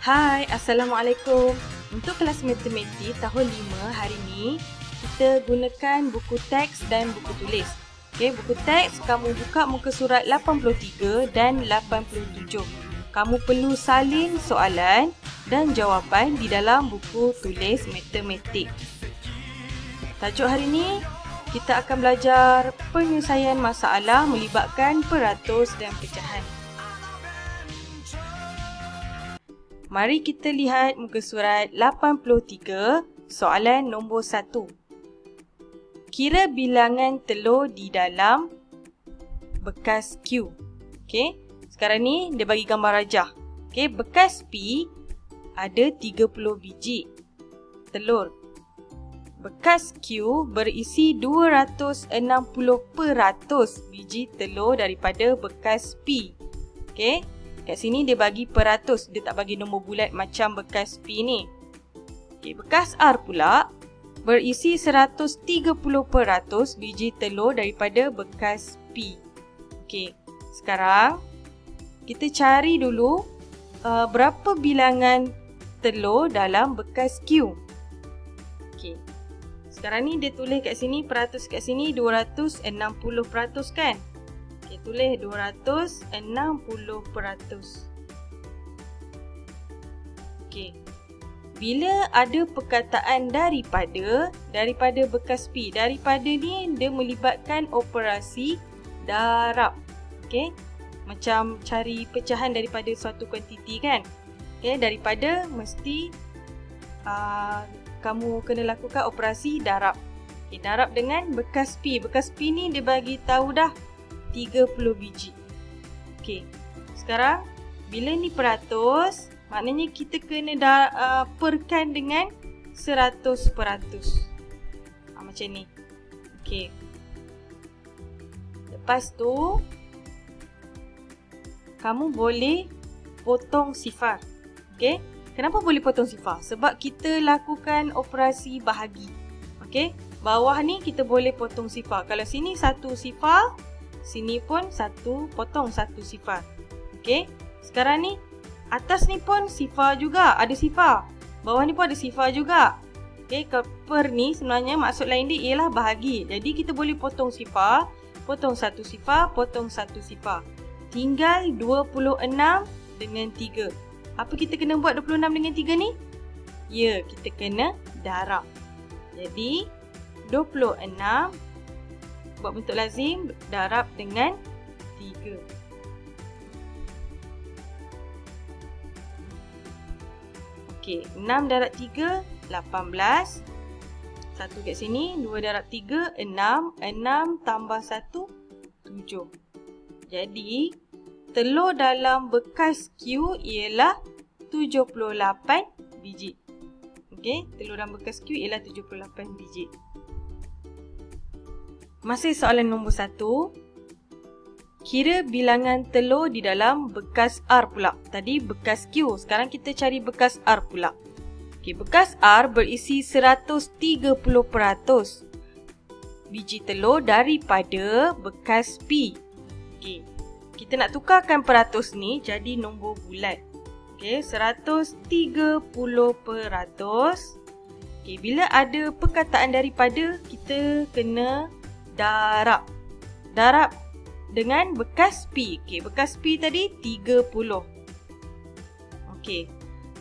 Hai, Assalamualaikum. Untuk kelas matematik tahun 5 hari ini, kita gunakan buku teks dan buku tulis. Okey, buku teks kamu buka muka surat 83 dan 87. Kamu perlu salin soalan dan jawapan di dalam buku tulis matematik. Tajuk hari ini, kita akan belajar penyelesaian masalah melibatkan peratus dan pecahan. Mari kita lihat muka surat 83, soalan nombor 1. Kira bilangan telur di dalam bekas Q. Okey, sekarang ni dia bagi gambar rajah. Okey, bekas P ada 30 biji telur. Bekas Q berisi 260% biji telur daripada bekas P. Okey. Kat sini dia bagi peratus, dia tak bagi nombor bulat macam bekas P ni. Okay, bekas R pula berisi 130% biji telur daripada bekas P. Okay, sekarang kita cari dulu berapa bilangan telur dalam bekas Q. Okay, sekarang ni dia tulis kat sini, peratus kat sini 260% kan? Okay, tulis 260%. Okey. Bila ada perkataan daripada bekas P. Daripada ni dia melibatkan operasi darab. Okey. Macam cari pecahan daripada suatu kuantiti kan. Okey, daripada mesti kamu kena lakukan operasi darab. Okey, darab dengan bekas P. Bekas P ni dia bagi tahu dah 30 biji. Okey. Sekarang bila ni peratus, maknanya kita kena perkan dengan 100%. Macam ni. Okey. Lepas tu kamu boleh potong sifar. Okey. Kenapa boleh potong sifar? Sebab kita lakukan operasi bahagi. Okey. Bawah ni kita boleh potong sifar. Kalau sini satu sifar, sini pun potong satu sifar. Okey. Sekarang ni atas ni pun sifar juga, ada sifar. Bawah ni pun ada sifar juga. Okey, per ni sebenarnya maksud lain dia ialah bahagi. Jadi kita boleh potong sifar, potong satu sifar, potong satu sifar. Tinggal 26 dengan 3. Apa kita kena buat 26 dengan 3 ni? Ya, kita kena darab. Jadi 26 buat bentuk lazim, darab dengan 3. Okey, 6 darab 3, 18. 1 kat sini, 2 darab 3, 6. 6 tambah 1, 7. Jadi, telur dalam bekas Q ialah 78 biji. Okey, telur dalam bekas Q ialah 78 biji. Masih soalan nombor 1. Kira bilangan telur di dalam bekas R pula. Tadi bekas Q. Sekarang kita cari bekas R pula. Okey, bekas R berisi 130% biji telur daripada bekas P. Okey, kita nak tukarkan peratus ni jadi nombor bulat. Okey, 130%. Okey, bila ada perkataan daripada, kita kena darab. Darab dengan bekas P. Okey, bekas P tadi 30. Okey.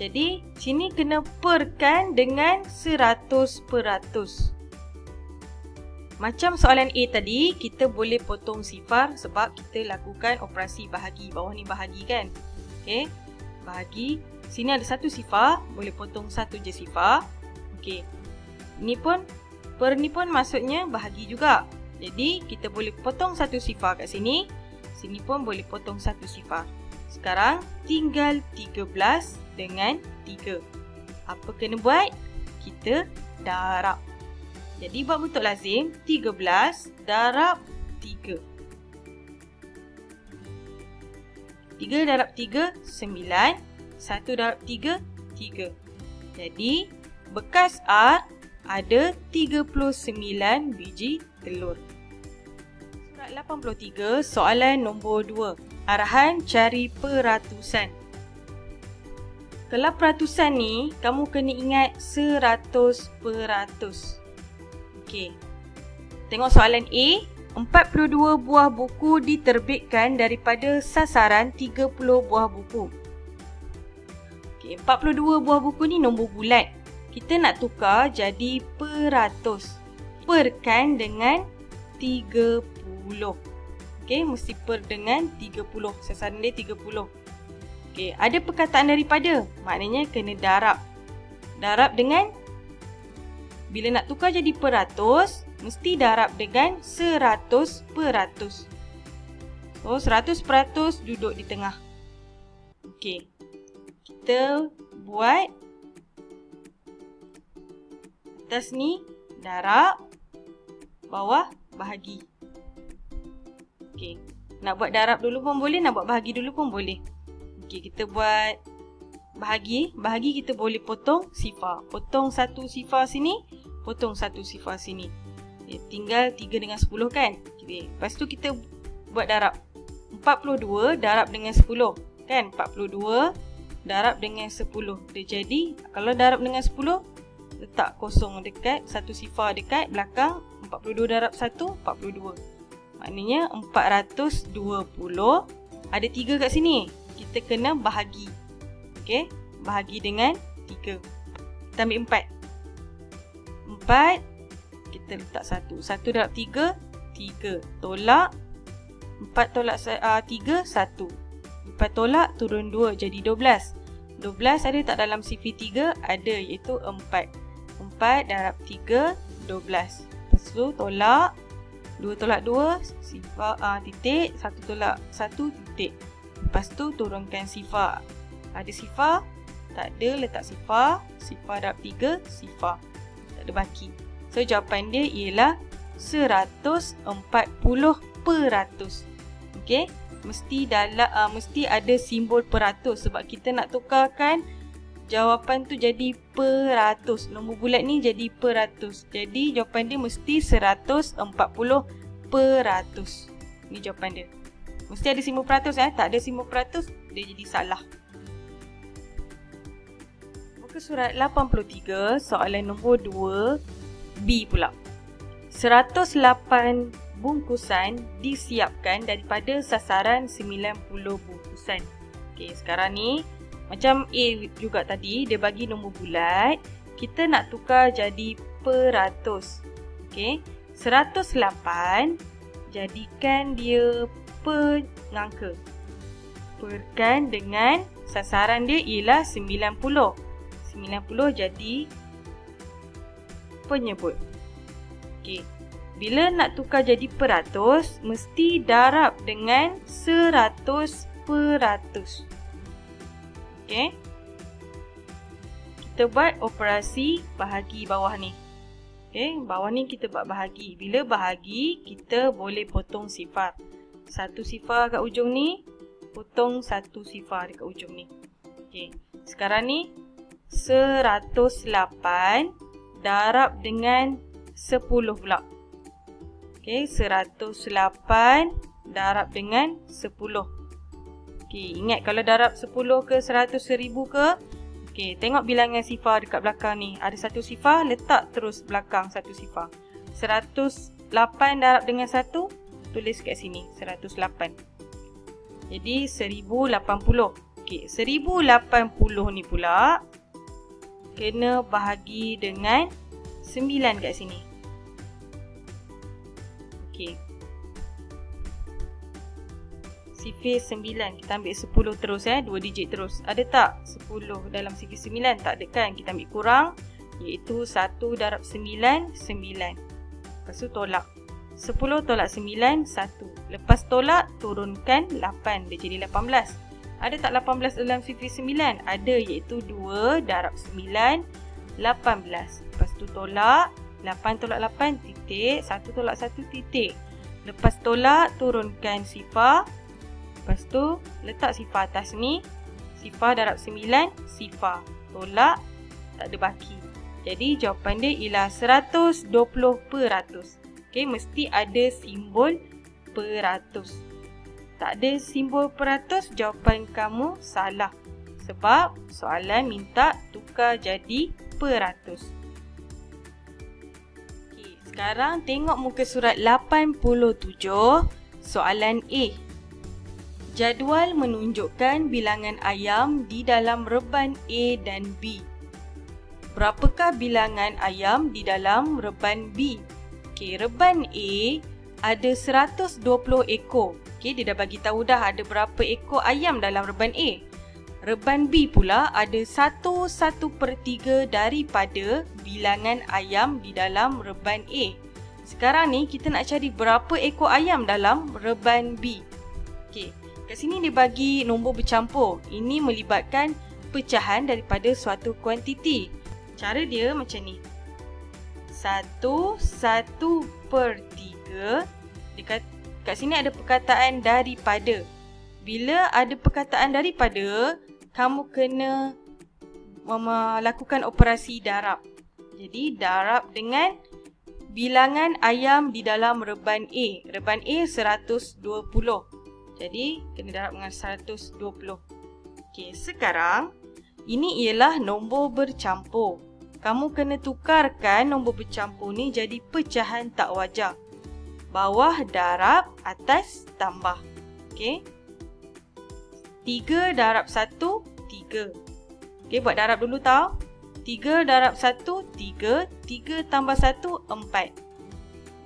Jadi, sini kena perkan dengan 100%. Macam soalan A tadi, kita boleh potong sifar sebab kita lakukan operasi bahagi. Bawah ni bahagi kan? Okey. Bahagi. Sini ada satu sifar, boleh potong satu je sifar. Okey. Ni pun per ni pun maksudnya bahagi juga. Jadi, kita boleh potong satu sifar kat sini. Sini pun boleh potong satu sifar. Sekarang, tinggal 13 dengan 3. Apa kena buat? Kita darab. Jadi, buat bentuk lazim, 13 darab 3. 3 darab 3, 9. 1 darab 3, 3. Jadi, bekas R ada 39 biji telur. Surat 83, soalan nombor 2. Arahan cari peratusan. Kalau peratusan ni, kamu kena ingat 100%. Okey. Tengok soalan A. 42 buah buku diterbitkan daripada sasaran 30 buah buku. Okey, 42 buah buku ni nombor bulat. Kita nak tukar jadi peratus. Perkan dengan 30. Okey, mesti per dengan 30. Sasaran dia 30. Okey, ada perkataan daripada. Maknanya kena darab. Darab dengan, bila nak tukar jadi peratus, mesti darab dengan 100%. So, 100% duduk di tengah. Okey. Kita buat atas ni darab, bawah bahagi. Okey. Nak buat darab dulu pun boleh, nak buat bahagi dulu pun boleh. Okey, kita buat bahagi. Bahagi kita boleh potong sifar. Potong satu sifar sini, potong satu sifar sini. Tinggal 3 dengan 10 kan? Okay. Lepas tu kita buat darab. 42 darab dengan 10 kan? 42 darab dengan 10. Dia jadi, kalau darab dengan 10, letak kosong dekat, satu sifar dekat belakang. 42 darab 1, 42. Maknanya 420. Ada 3 kat sini. Kita kena bahagi. Okay? Bahagi dengan 3. Kita ambil 4. 4. Kita letak 1. 1 darab 3, 3. Tolak. 4 tolak 3, 1. 4 tolak, turun 2, jadi 12. 12 ada tak dalam sifar 3? Ada, iaitu 4. 4 darab 3, 12. Lepas tu tolak. 2 tolak 2, sifar titik. 1 tolak 1, titik. Lepas tu turunkan sifar. Ada sifar? Tak ada, letak sifar. Sifar darab 3, sifar. Tak ada baki. So, jawapan dia ialah 140%. Okey, mesti ada simbol peratus sebab kita nak tukarkan jawapan tu jadi peratus. Nombor bulat ni jadi peratus. Jadi, jawapan dia mesti 140%. Ni jawapan dia. Mesti ada simbol peratus tak ada simbol peratus, dia jadi salah. Muka surat 83, soalan nombor 2. B pula. 108 bungkusan disiapkan daripada sasaran 90 bungkusan. Okey, sekarang ni macam A juga tadi, dia bagi nombor bulat. Kita nak tukar jadi peratus. Okey, 108 jadikan dia pengangka. Perkan dengan sasaran dia ialah 90. 90 jadi penyebut. Okey. Bila nak tukar jadi peratus, mesti darab dengan 100%. Okey. Kita buat operasi bahagi bawah ni. Okey, bawah ni kita buat bahagi. Bila bahagi, kita boleh potong sifar. Satu sifar kat ujung ni, potong satu sifar dekat ujung ni. Okey. Sekarang ni 108 darab dengan 10 pula. Okey, 108 darab dengan 10. Okey, ingat kalau darab 10 ke 100, 1000 ke. Okey, tengok bilangan sifar dekat belakang ni. Ada satu sifar, letak terus belakang satu sifar. 108 darab dengan 1, tulis kat sini, 108. Jadi 1080. Okey, 1080 ni pula kena bahagi dengan 9 kat sini. Okey. Sifar 9. Kita ambil 10 terus 2 digit terus. Ada tak 10 dalam sifar 9? Tak ada kan? Kita ambil kurang, iaitu 1 darab 9, 9. Lepas tu tolak. 10 tolak 9, 1. Lepas tolak, turunkan 8. Dia jadi 18. Ada tak 18 dalam sifar 9? Ada, iaitu 2 darab 9, 18. Lepas tu tolak. 8 tolak 8, titik. 1 tolak 1, titik. Lepas tolak, turunkan sifar. Lepas tu, letak sifar atas ni. Sifar darab 9, sifar. Tolak, tak ada baki. Jadi, jawapan dia ialah 120%. Okey, mesti ada simbol peratus. Tak ada simbol peratus, jawapan kamu salah. Sebab soalan minta tukar jadi peratus. Okay, sekarang tengok muka surat 87, soalan A. Jadual menunjukkan bilangan ayam di dalam reban A dan B. Berapakah bilangan ayam di dalam reban B? Okay, reban A ada 120 ekor. Okay, dia dah bagi tahu dah ada berapa ekor ayam dalam reban A. Reban B pula ada 1/3 daripada bilangan ayam di dalam reban A. Sekarang ni kita nak cari berapa ekor ayam dalam reban B. Okay, kat sini dia bagi nombor bercampur. Ini melibatkan pecahan daripada suatu kuantiti. Cara dia macam ni. 1/3. Kat sini ada perkataan daripada. Bila ada perkataan daripada, kamu kena melakukan operasi darab. Jadi darab dengan bilangan ayam di dalam reban A. Reban A 120. Jadi kena darab dengan 120. Okey, sekarang ini ialah nombor bercampur. Kamu kena tukarkan nombor bercampur ni jadi pecahan tak wajar. Bawah darab, atas tambah. Okey. 3 darab 1, 3. Okey, buat darab dulu tau. 3 darab 1, 3. 3 tambah 1, 4.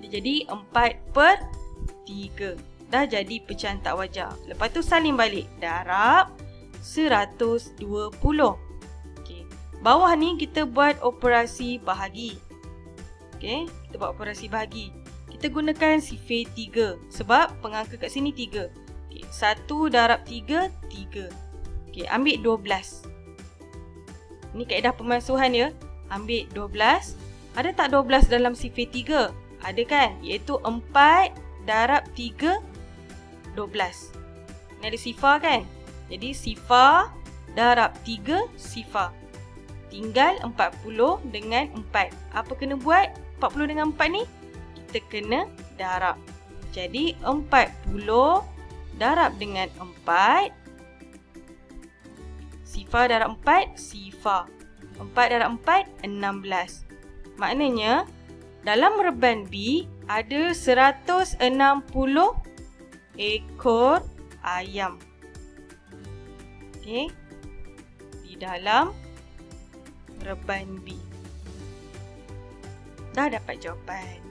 Dia jadi 4/3. Dah jadi pecahan tak wajar. Lepas tu salin balik. Darab 120. Okey. Bawah ni kita buat operasi bahagi. Okey, kita buat operasi bahagi. Kita gunakan sifir 3 sebab pengangka kat sini 3. Okay, 1 darab 3, 3. Okay, ambil 12. Ini kaedah pemansuhan ya. Ambil 12. Ada tak 12 dalam sifir 3? Ada kan? Iaitu 4 darab 3, 12. Ini ada sifar kan? Jadi sifar darab 3, sifar. Tinggal 40 dengan 4. Apa kena buat? 40 dengan 4 ni? Kita kena darab. Jadi 40 darab dengan 4. Sifar darab 4, sifar. 4 darab 4, 16. Maknanya, dalam reban B ada 160 ekor ayam. Okey. Di dalam reban B. Dah dapat jawapan.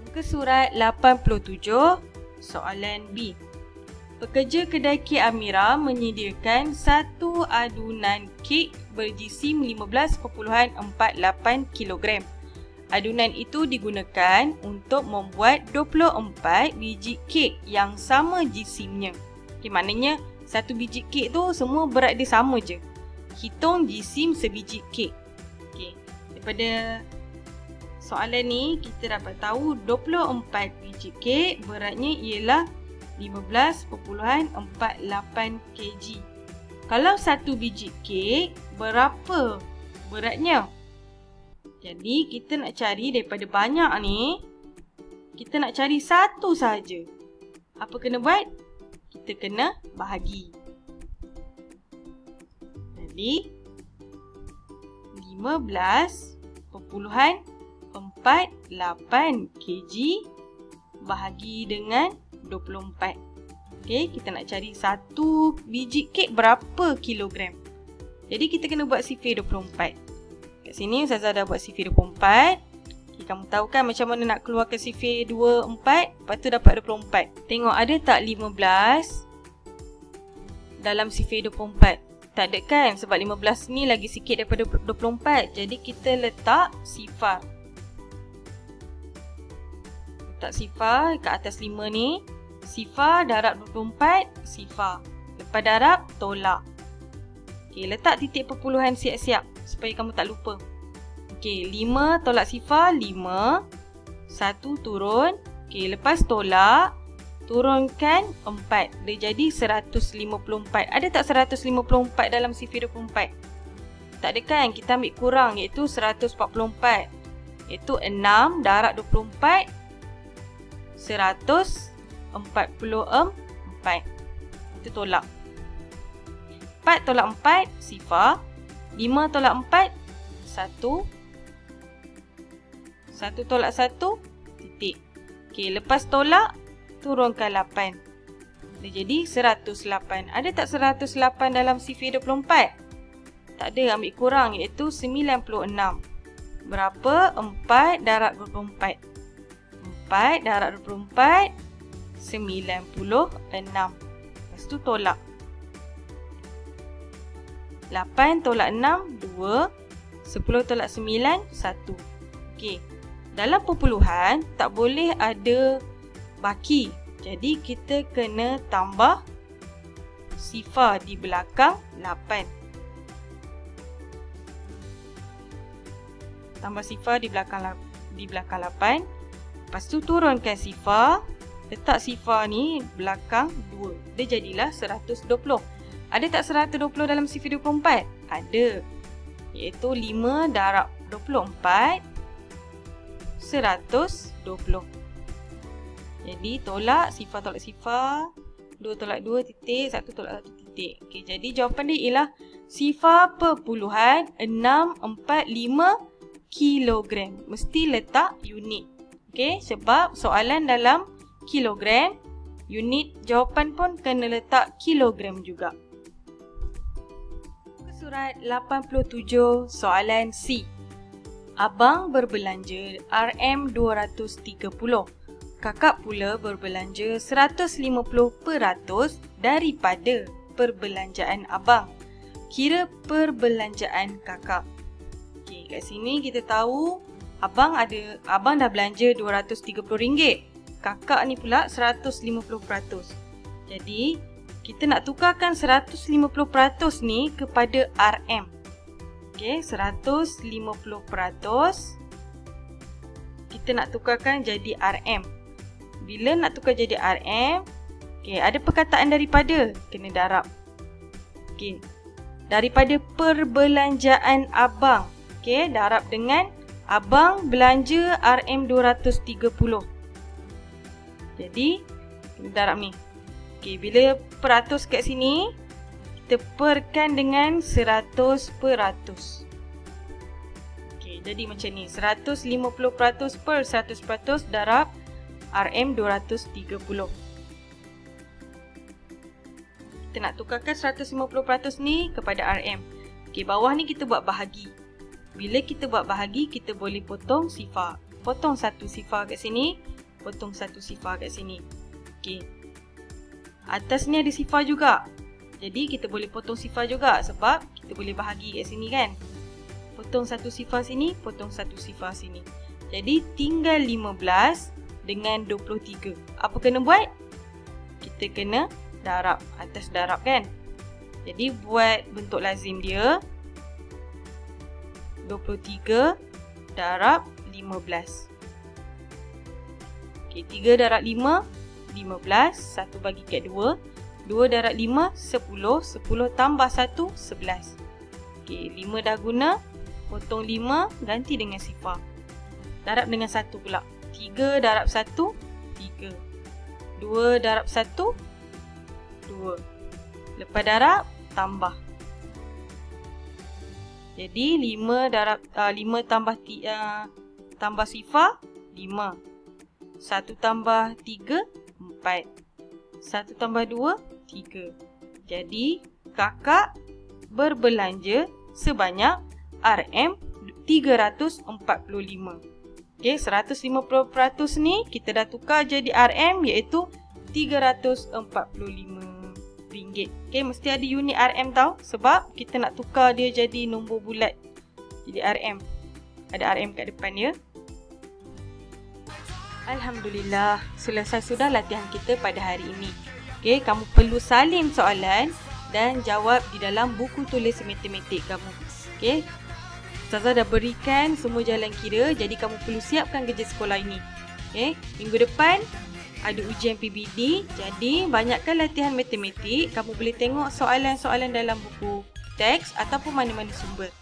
Muka surat 87. Soalan B. Pekerja kedai kek Amira menyediakan satu adunan kek berjisim 15.48 kg. Adunan itu digunakan untuk membuat 24 biji kek yang sama jisimnya. Okay, maknanya satu biji kek tu semua berat dia sama je. Hitung jisim sebiji kek. Okay. Daripada soalan ni kita dapat tahu 24 biji kek beratnya ialah 15.48 kg. Kalau satu biji kek berapa beratnya? Jadi kita nak cari daripada banyak ni, kita nak cari satu saja. Apa kena buat? Kita kena bahagi. Jadi 15.48 kg bahagi dengan 24. Okey, kita nak cari satu biji kek berapa kilogram. Jadi kita kena buat sifir 24. Kat sini Ustazah dah buat sifir 24. Okay, kamu tahu kan macam mana nak keluarkan sifir 24, lepas tu dapat 24. Tengok ada tak 15 dalam sifir 24? Tak ada kan, sebab 15 ni lagi sikit daripada 24. Jadi kita letak sifar. Letak sifar kat atas 5 ni. Sifar darab 24, sifar. Lepas darab, tolak. Okay, letak titik perpuluhan siap-siap supaya kamu tak lupa. Okay, 5 tolak sifar, 5. 1 turun. Okay, lepas tolak, turunkan 4. Dia jadi 154. Ada tak 154 dalam sifir 24? Tak ada kan? Kita ambil kurang iaitu 144. Iaitu 6 darab 24. 144. Itu tolak. 4 tolak 4, sifar. 5 tolak 4, 1. 1 tolak 1, titik. Okey, lepas tolak, turunkan 8. Dia jadi 108. Ada tak 108 dalam sifir 24? Tak ada, ambil kurang iaitu 96. Berapa? 4 darab 24. 4 darab 24, 96. Lepas tu tolak. 8 tolak 6, 2. 10 tolak 9, 1. Okey. Dalam perpuluhan, tak boleh ada baki. Jadi, kita kena tambah sifar di belakang 8. Tambah sifar di belakang 8. Lepas tu turunkan sifar. Letak sifar ni belakang 2. Dia jadilah 120. Ada tak 120 dalam sifir 24? Ada. Iaitu 5 darab 24, 120. Jadi tolak sifar tolak sifar. 2 tolak 2 titik, 1 tolak 1 titik. Okey, jadi jawapan dia ialah sifar perpuluhan 645 kilogram. Mesti letak unit. Okey, sebab soalan dalam kilogram, unit jawapan pun kena letak kilogram juga. Surat 87 soalan C. Abang berbelanja RM230. Kakak pula berbelanja 150% daripada perbelanjaan abang. Kira perbelanjaan kakak. Okey, kat sini kita tahu abang dah belanja RM230. Kakak ni pula 150%. Jadi, kita nak tukarkan 150% ni kepada RM. Okey, 150% kita nak tukarkan jadi RM. Bila nak tukar jadi RM, okey, ada perkataan daripada, kena darab. Okey, daripada perbelanjaan abang. Okey, darab dengan abang belanja RM230. Jadi, kita darab ni. Okey, bila peratus kat sini, kita perkan dengan 100%. Okey, jadi macam ni. 150% per 100% darab RM230. Kita nak tukarkan 150% ni kepada RM. Okey, bawah ni kita buat bahagi. Bila kita buat bahagi, kita boleh potong sifar. Potong satu sifar kat sini, potong satu sifar kat sini. Okey. Atas ni ada sifar juga. Jadi kita boleh potong sifar juga sebab kita boleh bahagi kat sini kan. Potong satu sifar sini, potong satu sifar sini. Jadi tinggal 15 dengan 23. Apa kena buat? Kita kena darab. Atas darab kan. Jadi buat bentuk lazim dia. 23 darab 15. Okey, 3 darab 5, 15. 1 bagi kat 2. 2 darab 5, 10. 10 tambah 1, 11. Okey, 5 dah guna. Potong 5, ganti dengan sifar. Darab dengan 1 pula. 3 darab 1, 3. 2 darab 1, 2. Lepas darab, tambah. Jadi 5 tambah sifar 5. 1 tambah 3, 4. 1 tambah 2, 3. Jadi kakak berbelanja sebanyak RM345. Okey, 150% ni kita dah tukar jadi RM iaitu RM345. Okey, mesti ada unit RM tau sebab kita nak tukar dia jadi nombor bulat. Jadi RM. Ada RM kat depan dia. Alhamdulillah, selesai sudah latihan kita pada hari ini. Okey, kamu perlu salin soalan dan jawab di dalam buku tulis matematik kamu. Okey. Ustazah dah berikan semua jalan kira, jadi kamu perlu siapkan kerja sekolah ini. Okey, minggu depan ada ujian PBD, jadi banyakkan latihan matematik. Kamu boleh tengok soalan-soalan dalam buku teks ataupun mana-mana sumber.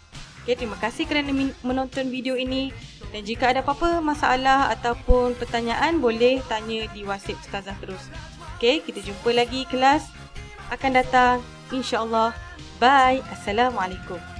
Okey, terima kasih kerana menonton video ini. Dan jika ada apa-apa masalah ataupun pertanyaan, boleh tanya di WhatsApp Ustazah terus. Okey, kita jumpa lagi kelas akan datang. InsyaAllah. Bye. Assalamualaikum.